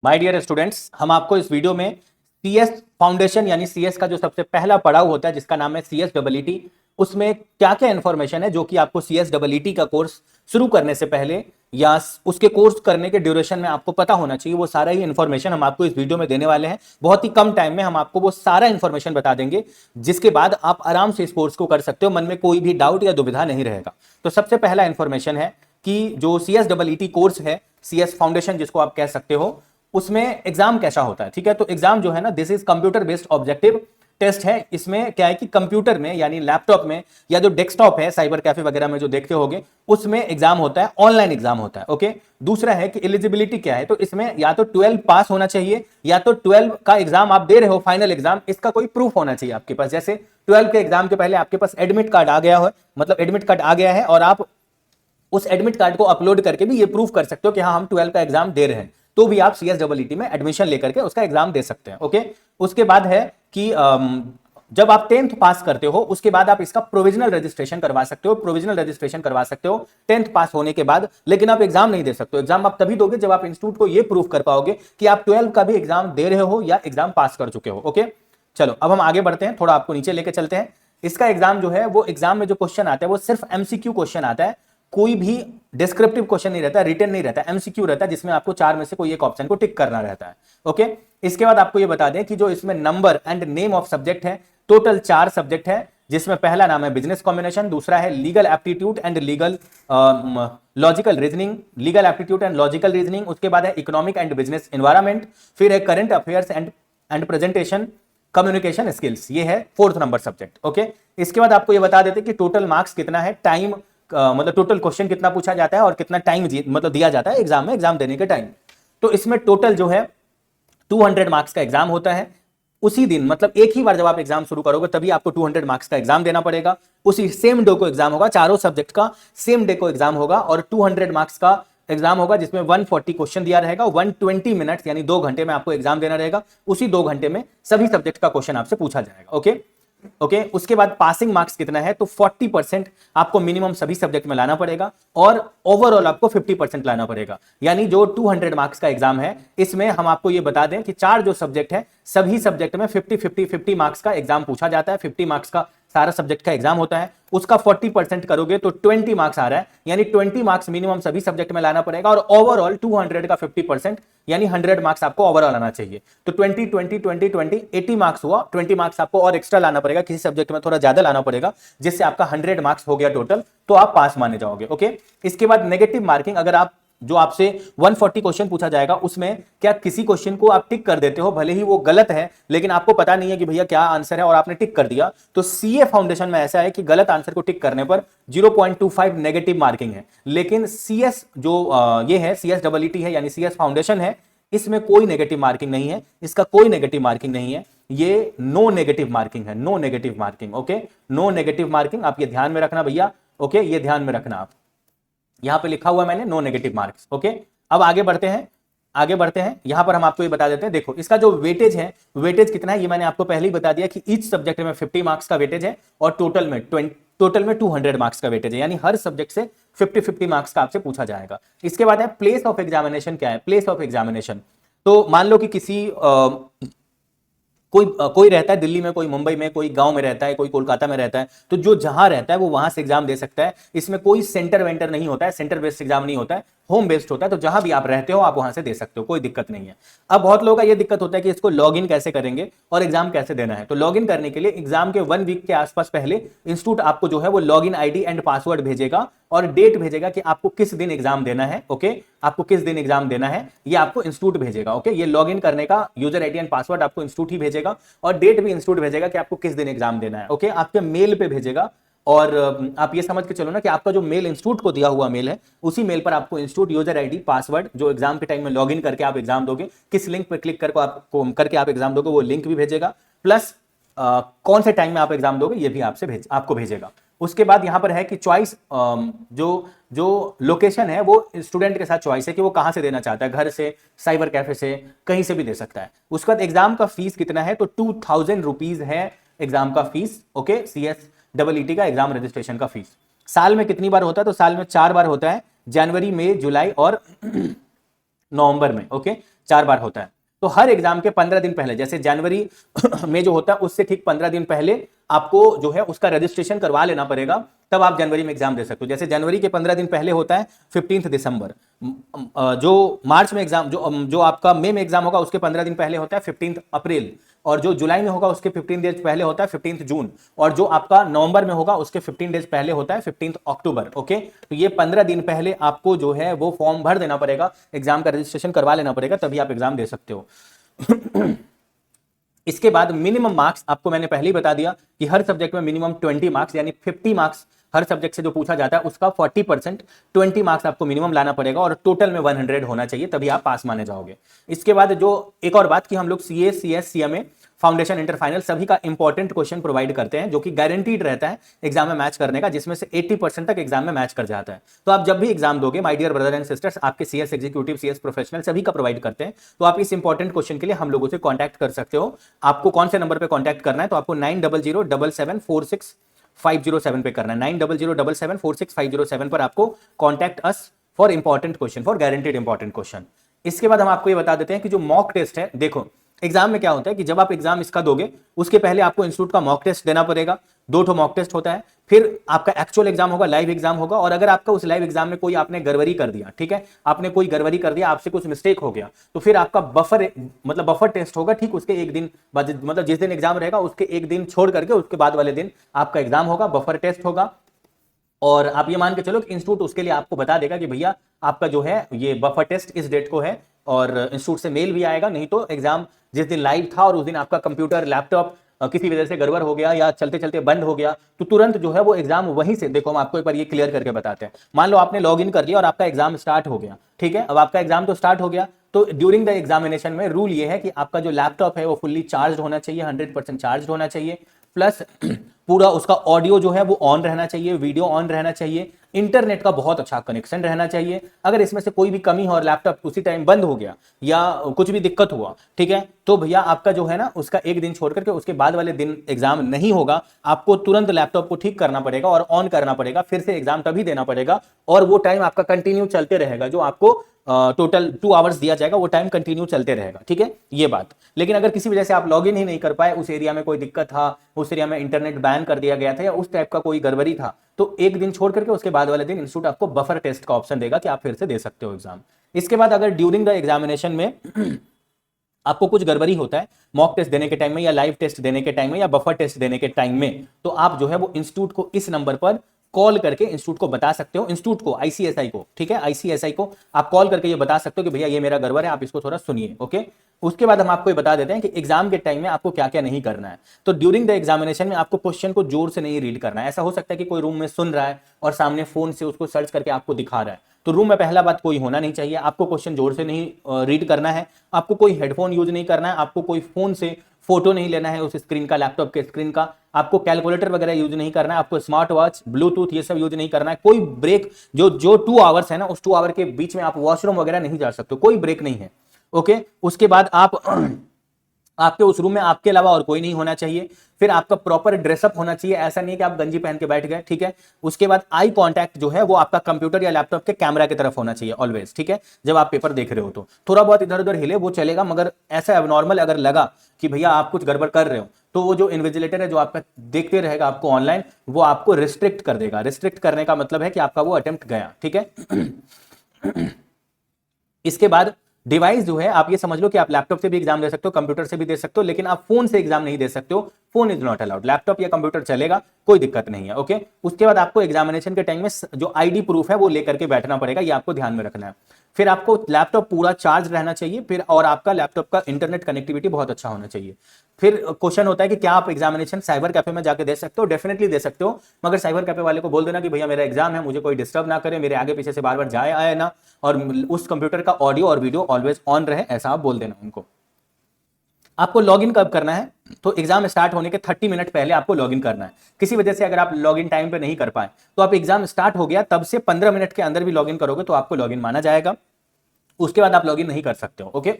My dear students, हम आपको इस वीडियो में सीएस फाउंडेशन यानी सीएस का जो सबसे पहला पड़ाव होता है जिसका नाम है सीएस डबलईटी, उसमें क्या क्या इंफॉर्मेशन है जो कि आपको सीएस डबलईटी का कोर्स शुरू करने से पहले या उसके कोर्स करने के ड्यूरेशन में आपको पता होना चाहिए, वो सारा ही इंफॉर्मेशन हम आपको इस वीडियो में देने वाले हैं। बहुत ही कम टाइम में हम आपको वो सारा इंफॉर्मेशन बता देंगे जिसके बाद आप आराम से इस कोर्स को कर सकते हो, मन में कोई भी डाउट या दुविधा नहीं रहेगा। तो सबसे पहला इंफॉर्मेशन है कि जो सीएस डबलईटी कोर्स है, सीएस फाउंडेशन जिसको आप कह सकते हो, उसमें एग्जाम कैसा होता है। ठीक है, तो एग्जाम जो है ना, this is computer based objective test है। इसमें क्या है कि कंप्यूटर में यानी लैपटॉप में या जो डेस्कटॉप है साइबर कैफे वगैरह में जो देखते होगे उसमें एग्जाम होता है, ऑनलाइन एग्जाम होता है। ओके, दूसरा है कि एलिजिबिलिटी क्या है, तो इसमें या तो 12 पास होना चाहिए या तो 12 का एग्जाम आप दे रहे हो, फाइनल एग्जाम, इसका कोई प्रूफ होना चाहिए आपके पास। जैसे 12 के एग्जाम के पहले आपके पास एडमिट कार्ड आ गया हो, मतलब एडमिट कार्ड आ गया है और आप उस एडमिट कार्ड को अपलोड करके भी ये प्रूफ कर सकते हो कि हाँ हम 12 का एग्जाम दे रहे हैं, तो भी आप सीएस डबलईटी में एडमिशन लेकर के उसका एग्जाम दे सकते हैं। ओके, उसके बाद है कि जब आप 10th पास करते हो उसके बाद आप इसका प्रोविजनल रजिस्ट्रेशन करवा सकते हो। प्रोविजनल रजिस्ट्रेशन करवा सकते हो 10th पास होने के बाद, लेकिन आप एग्जाम नहीं दे सकते हो। एग्जाम आप तभी दोगे जब आप इंस्टीट्यूट को यह प्रूफ कर पाओगे कि आप 12 का भी एग्जाम दे रहे हो या एग्जाम पास कर चुके हो। ओके, चलो अब हम आगे बढ़ते हैं, थोड़ा आपको नीचे लेके चलते हैं। इसका एग्जाम जो है वो एग्जाम में जो क्वेश्चन आता है वो सिर्फ एमसीक्यू क्वेश्चन आता है, कोई भी डिस्क्रिप्टिव क्वेश्चन नहीं रहता, रिटन नहीं रहता, एमसीक्यू रहता है जिसमें आपको 4 में से कोई एक ऑप्शन को टिक करना रहता है। ओके, इसके बाद आपको ये बता दें कि जो इसमें number and name of subject है, टोटल 4 सब्जेक्ट है, जिसमें पहला नाम है बिजनेस कॉम्बिनेशन, दूसरा है legal aptitude and legal logical reasoning, legal aptitude and logical reasoning, उसके बाद है इकोनॉमिक एंड बिजनेस एनवायरमेंट, फिर है current affairs and presentation, communication skills, ये है 4th नंबर सब्जेक्ट। ओके, इसके बाद आपको ये बता देते कि टोटल मार्क्स कितना है, टाइम मतलब टोटल क्वेश्चन कितना पूछा जाता है और कितना टाइम मतलब दिया जाता है एग्जाम में, एग्जाम देने के टाइम। तो इसमें टोटल जो है 200 मार्क्स का एग्जाम होता है। उसी दिन मतलब एक ही बार जब आप एग्जाम शुरू करोगे तभी आपको 200 मार्क्स का एग्जाम देना पड़ेगा। उसी सेम डे को एग्जाम होगा, चारों सब्जेक्ट का सेम डे को एग्जाम होगा और 200 मार्क्स का एग्जाम होगा जिसमें 140 क्वेश्चन दिया रहेगा, 120 मिनट यानी 2 घंटे में आपको एग्जाम देना रहेगा। उसी 2 घंटे में सभी सब्जेक्ट का क्वेश्चन आपसे पूछा जाएगा। ओके ओके, उसके बाद पासिंग मार्क्स कितना है, तो 40% आपको मिनिमम सभी सब्जेक्ट में लाना पड़ेगा और ओवरऑल आपको 50% लाना पड़ेगा। यानी जो 200 मार्क्स का एग्जाम है इसमें हम आपको ये बता दें कि 4 जो सब्जेक्ट है सभी सब्जेक्ट में 50 मार्क्स का एग्जाम पूछा जाता है। 50 मार्क्स का सारा सब्जेक्ट का एग्जाम होता है, उसका 40% करोगे तो 20 मार्क्स आ रहा है, यानी 20 मार्क्स मिनिमम सभी सब्जेक्ट में लाना पड़ेगा और ओवरऑल 200 का 50% यानी 100 मार्क्स आपको ओवरऑल आना चाहिए। तो 20 20 20 20 80 मार्क्स हुआ, 20 मार्क्स आपको और एक्स्ट्रा लाना पड़ेगा, किसी सब्जेक्ट में थोड़ा ज्यादा लाना पड़ेगा, जिससे आपका 100 मार्क्स हो गया टोटल, तो आप पास माने जाओगे। ओके, इसके बाद नेगेटिव मार्किंग, अगर आप जो आपसे 140 क्वेश्चन पूछा जाएगा उसमें क्या किसी क्वेश्चन को आप टिक कर देते हो, भले ही वो गलत है लेकिन आपको पता नहीं है कि भैया क्या आंसर है और आपने टिक कर दिया, तो सीए फाउंडेशन में ऐसा है कि गलत आंसर को टिक करने पर 0.25 नेगेटिव मार्किंग है। लेकिन सीएस जो ये है, सीएस डबलईटी है यानी सीएस फाउंडेशन है, इसमें कोई नेगेटिव मार्किंग नहीं है, इसका कोई नेगेटिव मार्किंग नहीं है, ये नो नेगेटिव मार्किंग है, no negative marking. Okay, no negative marking, आप ये ध्यान में रखना भैया। ओके, ये ध्यान में रखना, आप यहां पे लिखा हुआ मैंने नो नेगेटिव मार्क्स। ओके, अब आगे बढ़ते हैं, आगे बढ़ते हैं। यहां पर हम आपको ये बता देते हैं, देखो इसका जो वेटेज है, वेटेज कितना है ये मैंने आपको पहले ही बता दिया कि ईच सब्जेक्ट में 50 मार्क्स का वेटेज है और टोटल में 200 मार्क्स का वेटेज है, यानी हर सब्जेक्ट से 50 मार्क्स का आपसे पूछा जाएगा। इसके बाद है प्लेस ऑफ एग्जामिनेशन, क्या है प्लेस ऑफ एग्जामिनेशन। तो मान लो कि किसी कोई रहता है दिल्ली में, कोई मुंबई में, कोई गांव में रहता है, कोई कोलकाता में रहता है, तो जो जहां रहता है वो वहां से एग्जाम दे सकता है। इसमें कोई सेंटर वेंटर नहीं होता है, सेंटर बेस्ड एग्जाम नहीं होता है, होम बेस्ड होता है, तो जहां भी आप रहते हो आप वहां से दे सकते हो, कोई दिक्कत नहीं है। अब बहुत लोगों का ये दिक्कत होता है कि इसको लॉगिन कैसे करेंगे और एग्जाम कैसे देना है। तो लॉगिन करने के लिए एग्जाम के 1 वीक के आसपास पहले इंस्टीट्यूट आपको जो है वो लॉगिन आईडी एंड पासवर्ड भेजेगा और डेट भेजेगा कि आपको किस दिन एग्जाम देना है। ओके, आपको किस दिन एग्जाम देना है ये आपको इंस्टीट्यूट भेजेगा। ओके, ये लॉगिन करने का यूजर आईडी एंड पासवर्ड आपको इंस्टीट्यूट ही भेजेगा और डेट भी इंस्टीट्यूट भेजेगा कि आपको किस दिन एग्जाम देना है। ओके, आपके मेल पे भेजेगा और आप ये समझ के चलो ना कि आपका जो मेल इंस्टीट्यूट को दिया हुआ मेल है, उसी मेल पर आपको इंस्टीट्यूट यूजर आईडी पासवर्ड जो एग्जाम के टाइम में लॉगिन करके आप एग्जाम दोगे, किस लिंक पर क्लिक करके आप एग्जाम दोगे वो लिंक भी भेजेगा, प्लस कौन से टाइम में आप एग्जाम दोगे ये भी आपको भेजेगा। उसके बाद यहां पर है कि चॉइस, जो लोकेशन है वो स्टूडेंट के साथ चॉइस है कि वो कहां से देना चाहता है, घर से, साइबर कैफे से, कहीं से भी दे सकता है। उसके बाद एग्जाम का फीस कितना है, तो 2000 रुपीज है एग्जाम का फीस। ओके, सीएस डबलईटी का एग्जाम रजिस्ट्रेशन का फीस। साल में कितनी बार होता है, तो साल में 4 बार होता है, जनवरी, मई, जुलाई और नवंबर में। ओके, 4 बार होता है। तो हर एग्जाम के 15 दिन पहले, जैसे जनवरी में जो होता है उससे ठीक 15 दिन पहले आपको जो है उसका रजिस्ट्रेशन करवा लेना पड़ेगा, तब आप जनवरी में एग्जाम दे सकते हो। जैसे जनवरी के 15 दिन पहले होता है 15 दिसंबर, जो मार्च में एग्जाम, जो आपका मई में एग्जाम होगा उसके 15 दिन पहले होता है 15 अप्रैल, और जो जुलाई में होगा उसके 15 डेज पहले होता है 15 जून, और जो आपका नवंबर में होगा उसके 15 डेज पहले होता है 15 अक्टूबर। ओके, तो ये 15 दिन पहले आपको जो है वो फॉर्म भर देना पड़ेगा, एग्जाम का रजिस्ट्रेशन करवा लेना पड़ेगा, तभी आप एग्जाम दे सकते हो। इसके बाद मिनिमम मार्क्स आपको मैंने पहले ही बता दिया कि हर सब्जेक्ट में मिनिमम 20 मार्क्स यानी 50 मार्क्स हर सब्जेक्ट से जो पूछा जाता है उसका 40% 20 मार्क्स आपको मिनिमम लाना पड़ेगा, और टोटल में 100 होना चाहिए, तभी आप पास माने जाओगे। इसके बाद जो एक और बात कि हम लोग CA, CS, CMA, foundation, inter, final सभी का इंपॉर्टेंट क्वेश्चन प्रोवाइड करते हैं, जो कि गारंटीड रहता है एग्जाम में मैच करने का, जिसमें से 80% तक एग्जाम में मैच कर जाता है। तो आप जब भी एग्जाम दोगे my dear brother and sisters, आपके सीएस एग्जीक्यूटिव, सीएस प्रोफेशनल सभी का प्रोवाइड करते हैं, तो आप इस इंपॉर्टेंट क्वेश्चन के लिए हम लोगों से कॉन्टैक्ट कर सकते हो। आपको कौन से नंबर पर कॉन्टैक्ट करना है, तो आपको 9007746507 पे करना है। 9007746507 पर आपको contact us for important question, for guaranteed important question. इसके बाद हम आपको ये बता देते हैं कि जो मॉक टेस्ट है, देखो एग्जाम में क्या होता है कि जब आप एग्जाम इसका दोगे उसके पहले आपको इंस्टीट्यूट का मॉक टेस्ट देना पड़ेगा। 2 मॉक टेस्ट होता है, फिर आपका एक्चुअल एग्जाम होगा, लाइव एग्जाम होगा, और अगर आपका उस लाइव एग्जाम में कोई आपने गड़बड़ी कर दिया, ठीक है, आपने कोई गड़बड़ी कर दिया, आपसे कुछ मिस्टेक हो गया, तो फिर आपका बफर टेस्ट होगा, ठीक उसके एक दिन बाद, मतलब जिस दिन एग्जाम रहेगा उसके एक दिन छोड़ करके उसके बाद वाले दिन आपका एग्जाम होगा, बफर टेस्ट होगा। और आप ये मान के चलो कि इंस्टीट्यूट उसके लिए आपको बता देगा कि भैया आपका जो है ये बफर टेस्ट इस डेट को है, और इंस्टीट्यूट से मेल भी आएगा। नहीं तो एग्जाम जिस दिन लाइव था और उस दिन आपका कंप्यूटर, लैपटॉप किसी वजह से गड़बड़ हो गया या चलते चलते बंद हो गया, तो तुरंत जो है वो एग्जाम वहीं से, देखो हम आपको एक बार ये क्लियर करके बताते हैं। मान लो आपने लॉग इन कर लिया और आपका एग्जाम स्टार्ट हो गया, ठीक है, अब आपका एग्जाम तो स्टार्ट हो गया, तो ड्यूरिंग द एग्जामिनेशन में रूल ये है कि आपका जो लैपटॉप है वो फुल्ली चार्ज होना चाहिए, 100% चार्ज होना चाहिए, प्लस पूरा उसका ऑडियो जो है वो ऑन रहना चाहिए, वीडियो ऑन रहना चाहिए, इंटरनेट का बहुत अच्छा कनेक्शन रहना चाहिए। अगर इसमें से कोई भी कमी हो और लैपटॉप उसी टाइम बंद हो गया या कुछ भी दिक्कत हुआ, ठीक है, तो भैया आपका जो है ना उसका एक दिन छोड़ करके उसके बाद वाले दिन एग्जाम नहीं होगा। आपको तुरंत लैपटॉप को ठीक करना पड़ेगा और ऑन करना पड़ेगा, फिर से एग्जाम तभी देना पड़ेगा, और वो टाइम आपका कंटिन्यू चलते रहेगा। जो आपको टोटल 2 आवर्स दिया जाएगा वो टाइम कंटिन्यू चलते रहेगा, ठीक है, ये बात। लेकिन अगर किसी वजह से आप लॉग इन ही नहीं कर पाए, उस एरिया में कोई दिक्कत था, उस एरिया में इंटरनेट बैन कर दिया गया था या उस टाइप का कोई गड़बड़ी था, तो एक दिन छोड़ करके उसके बाद वाले दिन इंस्टीट्यूट आपको बफर टेस्ट का ऑप्शन देगा कि आप फिर से दे सकते हो एग्जाम। इसके बाद अगर ड्यूरिंग द एग्जामिनेशन में आपको कुछ गड़बड़ी होता है मॉक टेस्ट देने के टाइम में या लाइव टेस्ट देने के टाइम में या बफर टेस्ट देने के टाइम में, तो आप जो है वो इंस्टीट्यूट को इस नंबर पर कॉल करके इंस्टीट्यूट को बता सकते हो, इंस्टीट्यूट को, आईसीएसआई को, ठीक है, आईसीएसआई को आप कॉल करके ये बता सकते हो कि भैया ये मेरा गड़बड़ है, आप इसको थोड़ा सुनिए। ओके, उसके बाद हम आपको ये बता देते हैं कि एग्जाम के टाइम में आपको क्या क्या नहीं करना है। तो ड्यूरिंग द एग्जामिनेशन में आपको क्वेश्चन को जोर से नहीं रीड करना है। ऐसा हो सकता है कि कोई रूम में सुन रहा है और सामने फोन से उसको सर्च करके आपको दिखा रहा है, तो रूम में पहला बात कोई होना नहीं चाहिए। आपको क्वेश्चन जोर से नहीं रीड करना है, आपको कोई हेडफोन यूज नहीं करना है, आपको कोई फोन से फोटो नहीं लेना है उस स्क्रीन का, लैपटॉप के स्क्रीन का, आपको कैलकुलेटर वगैरह यूज नहीं करना है, आपको स्मार्ट वॉच, ब्लूटूथ ये सब यूज नहीं करना है। कोई ब्रेक, जो 2 आवर्स है ना, उस 2 आवर के बीच में आप वॉशरूम वगैरह नहीं जा सकते, कोई ब्रेक नहीं है। ओके, उसके बाद आपके उस रूम में आपके अलावा और कोई नहीं होना चाहिए। फिर आपका प्रॉपर ड्रेसअप होना चाहिए, ऐसा नहीं है कि आप गंजी पहन के बैठ गए, ठीक है। उसके बाद आई कांटेक्ट जो है वो आपका कंप्यूटर या लैपटॉप के कैमरा की तरफ होना चाहिए ऑलवेज, ठीक है। जब आप पेपर देख रहे हो तो थोड़ा बहुत इधर उधर हिले वो चलेगा, मगर ऐसा एबनॉर्मल अगर लगा कि भैया आप कुछ गड़बड़ कर रहे हो, तो वो जो इन्विजिलेटर है जो आपका देखते रहेगा आपको ऑनलाइन, वो आपको रिस्ट्रिक्ट कर देगा। रिस्ट्रिक्ट करने का मतलब है कि आपका वो अटेम्प्ट गया, ठीक है। इसके बाद डिवाइस जो है, आप ये समझ लो कि आप लैपटॉप से भी एग्जाम दे सकते हो, कंप्यूटर से भी दे सकते हो, लेकिन आप फोन से एग्जाम नहीं दे सकते हो। Phone is not allowed, laptop या कंप्यूटर चलेगा, कोई दिक्कत नहीं है। ओके, उसके बाद आपको एग्जामिनेशन के टाइम में जो आईडी प्रूफ है वो लेकर के बैठना पड़ेगा, ये आपको ध्यान में रखना है। फिर आपको लैपटॉप पूरा चार्ज रहना चाहिए, फिर और आपका लैपटॉप का इंटरनेट कनेक्टिविटी बहुत अच्छा होना चाहिए। फिर क्वेश्चन होता है कि क्या आप एग्जामिनेशन साइबर कैफे में जाके दे सकते हो? डेफिनेटली दे सकते हो, मगर साइबर कैफे वाले को बोल देना कि भैया मेरा एग्जाम है, मुझे कोई डिस्टर्ब ना करे, मेरे आगे पीछे से बार बार जाए आए ना, और उस कंप्यूटर का ऑडियो और वीडियो ऑलवेज ऑन रहे, ऐसा आप बोल देना उनको। आपको लॉगिन कब करना है? तो एग्जाम स्टार्ट होने के 30 मिनट पहले आपको लॉगिन करना है। किसी वजह से अगर आप लॉगिन टाइम पे नहीं कर पाए, तो आप एग्जाम स्टार्ट हो गया तब से 15 मिनट के अंदर भी लॉगिन करोगे तो आपको लॉगिन माना जाएगा। उसके बाद आप लॉगिन नहीं कर सकते हो। ओके,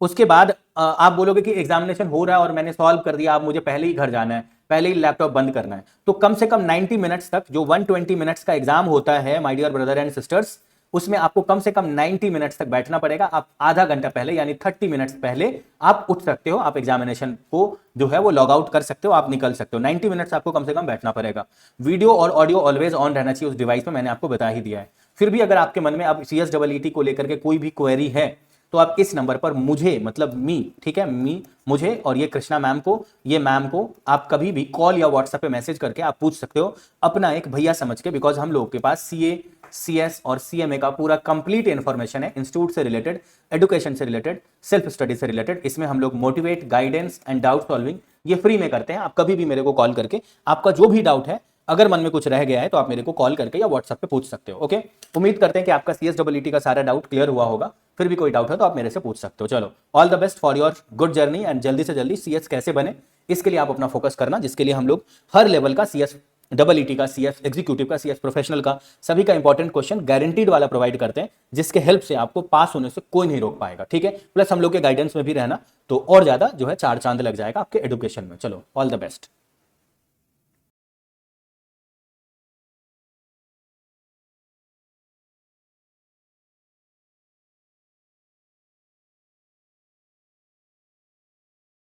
उसके बाद आप बोलोगे कि एग्जामिनेशन हो रहा है और मैंने सॉल्व कर दिया, अब मुझे पहले ही घर जाना है, पहले ही लैपटॉप बंद करना है, तो कम से कम 90 मिनट्स तक, जो 120 मिनट्स का एग्जाम होता है my dear brother and sisters, उसमें आपको कम से कम 90 मिनट्स तक बैठना पड़ेगा। आप आधा घंटा पहले यानी 30 मिनट्स पहले आप उठ सकते हो, आप एग्जामिनेशन को जो है वो लॉग आउट कर सकते हो, आप निकल सकते हो। 90 मिनट्स आपको कम से कम बैठना पड़ेगा। वीडियो और ऑडियो ऑलवेज ऑन रहना चाहिए उस डिवाइस में, मैंने आपको बता ही दिया है। फिर भी अगर आपके मन में अब CSEE को लेकर के कोई भी क्वेरी है तो आप इस नंबर पर मुझे, मतलब मी, ठीक है, मुझे और ये कृष्णा मैम को, ये मैम को आप कभी भी कॉल या व्हाट्सएप पे मैसेज करके आप पूछ सकते हो, अपना एक भैया समझ के। बिकॉज हम लोगों के पास CA, CS और CMA का पूरा कंप्लीट इंफॉर्मेशन है, इंस्टीट्यूट से रिलेटेड, एजुकेशन से रिलेटेड, सेल्फ स्टडी से रिलेटेड। इसमें हम लोग motivate, guidance and doubt solving ये फ्री में करते हैं। आप कभी भी मेरे को कॉल करके आपका जो भी डाउट है, अगर मन में कुछ रह गया है तो आप मेरे को कॉल करके या व्हाट्सएप पे पूछ सकते हो। ओके, उम्मीद करते हैं कि आपका CSEE का सारा डाउट क्लियर हुआ होगा। फिर भी कोई डाउट है तो आप मेरे से पूछ सकते हो। चलो, all the best for your good journey and जल्दी से जल्दी CS कैसे बने इसके लिए आप अपना फोकस करना, जिसके लिए हम लोग हर लेवल का CSEE का, CS एग्जीक्यूटिव का, CS प्रोफेशनल का, सभी का इंपॉर्टेंट क्वेश्चन गारंटीड वाला प्रोवाइड करते हैं, जिसके हेल्प से आपको पास होने से कोई नहीं रोक पाएगा। ठीक है, प्लस हम लोग के गाइडेंस में भी रहना तो और ज्यादा जो है चार चांद लग जाएगा आपके एजुकेशन में। चलो, ऑल द बेस्ट।